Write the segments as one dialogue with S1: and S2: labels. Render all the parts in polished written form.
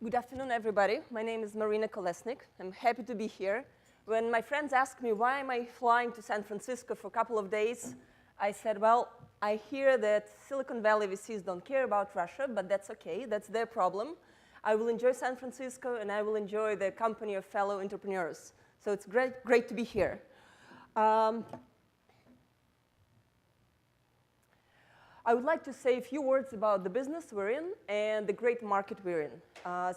S1: Good afternoon, everybody. My name is Marina Kolesnik. I'm happy to be here. When my friends asked me why am I flying to San Francisco for a couple of days, I said, well, I hear that Silicon Valley VCs don't care about Russia, but that's okay. That's their problem. I will enjoy San Francisco, and I will enjoy the company of fellow entrepreneurs. So it's great to be here. I would like to say a few words about the business we're in and the great market we're in.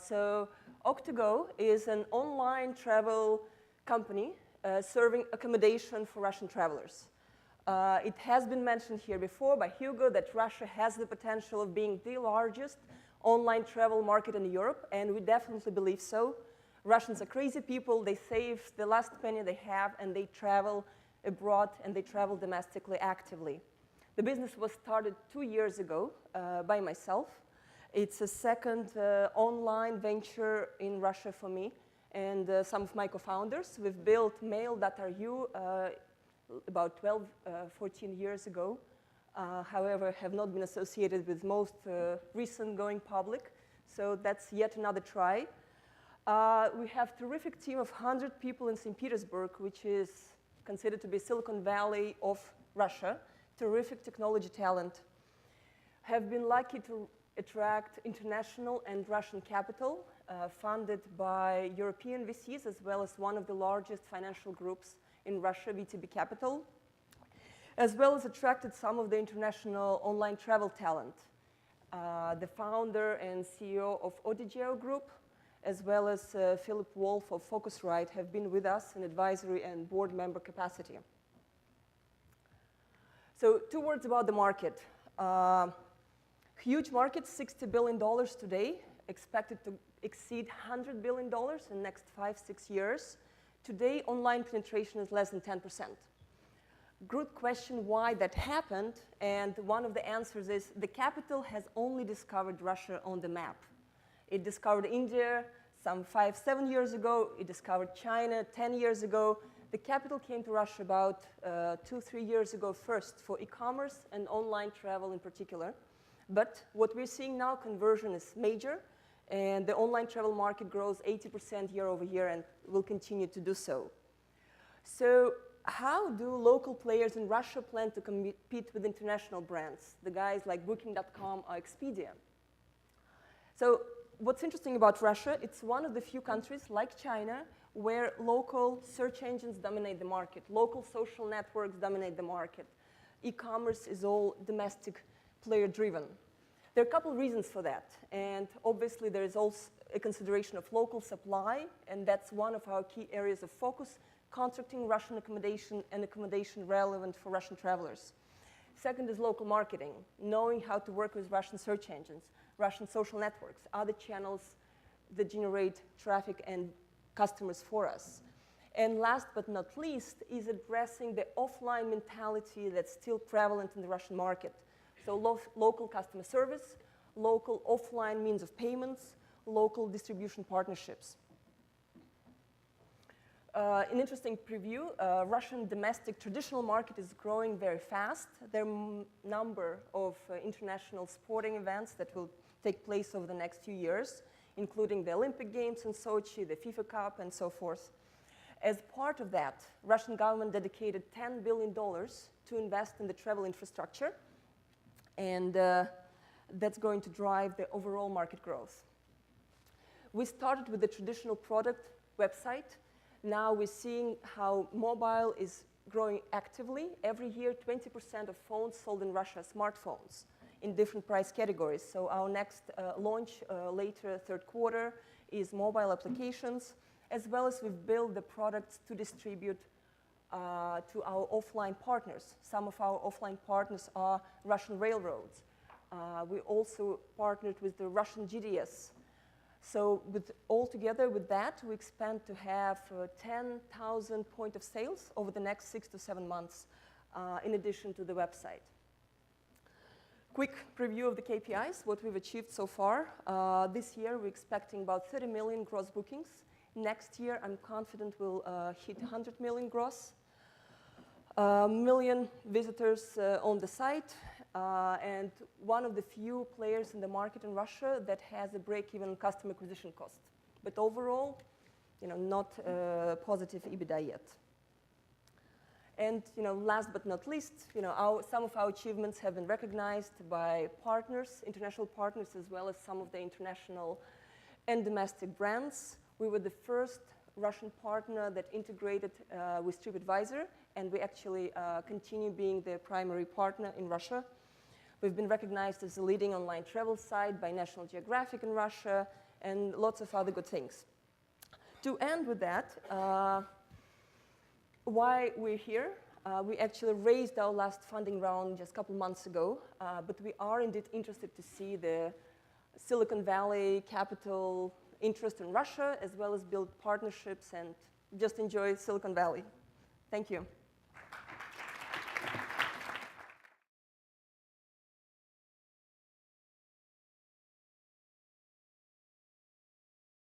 S1: So Oktogo is an online travel company serving accommodation for Russian travelers. It has been mentioned here before by Hugo that Russia has the potential of being the largest online travel market in Europe, and we definitely believe so. Russians are crazy people. They save the last penny they have, and they travel abroad, and they travel domestically actively. The business was started 2 years ago by myself. It's a second online venture in Russia for me and some of my co-founders. We've built mail.ru about 12, 14 years ago. However, have not been associated with most recent going public. So that's yet another try. We have a terrific team of 100 people in St. Petersburg, which is considered to be Silicon Valley of Russia. Terrific technology talent. Have been lucky to attract international and Russian capital funded by European VCs, as well as one of the largest financial groups in Russia, VTB Capital, as well as attracted some of the international online travel talent. The founder and CEO of Odigeo Group, as well as Philip Wolf of Focusrite, have been with us in advisory and board member capacity. So 2 words about the market. Huge market, $60 billion today, expected to exceed $100 billion in the next 5-6 years. Today, online penetration is less than 10%. Good question why that happened, and one of the answers is the capital has only discovered Russia on the map. It discovered India some 5-7 years ago. It discovered China 10 years ago. The capital came to Russia about 2-3 years ago first for e-commerce and online travel in particular. But what we're seeing now, conversion is major, and the online travel market grows 80% year over year and will continue to do so. So how do local players in Russia plan to compete with international brands, the guys like Booking.com or Expedia? So what's interesting about Russia, it's one of the few countries like China where local search engines dominate the market, local social networks dominate the market. E-commerce is all domestic player-driven. There are a couple of reasons for that, and obviously there is also a consideration of local supply, and that's one of our key areas of focus, contracting Russian accommodation and accommodation relevant for Russian travelers. Second is local marketing, knowing how to work with Russian search engines, Russian social networks, other channels that generate traffic and customers for us. And last but not least is addressing the offline mentality that's still prevalent in the Russian market. So local customer service, local offline means of payments, local distribution partnerships. An interesting preview, Russian domestic traditional market is growing very fast. There are a number of international sporting events that will take place over the next few years, including the Olympic Games in Sochi, the FIFA Cup, and so forth. As part of that, Russian government dedicated $10 billion to invest in the travel infrastructure, and that's going to drive the overall market growth. We started with the traditional product website. Now we're seeing how mobile is growing actively. Every year, 20% of phones sold in Russia are smartphones in different price categories. So our next launch later, third quarter, is mobile applications, as well as we've built the products to distribute to our offline partners. Some of our offline partners are Russian railroads. We also partnered with the Russian GDS. So altogether with that, we expect to have 10,000 point of sales over the next 6 to 7 months, in addition to the website. Quick preview of the KPIs, what we've achieved so far. This year, we're expecting about 30 million gross bookings. Next year, I'm confident we'll hit 100 million gross. Million visitors on the site, and one of the few players in the market in Russia that has a break-even customer acquisition cost. But overall, not positive EBITDA yet. And last but not least, some of our achievements have been recognized by partners, international partners, as well as some of the international and domestic brands. We were the first Russian partner that integrated with TripAdvisor, and we actually continue being the primary partner in Russia. We've been recognized as a leading online travel site by National Geographic in Russia, and lots of other good things. To end with that, why we're here, we actually raised our last funding round just a couple months ago, but we are indeed interested to see the Silicon Valley capital interest in Russia, as well as build partnerships and just enjoy Silicon Valley. Thank you.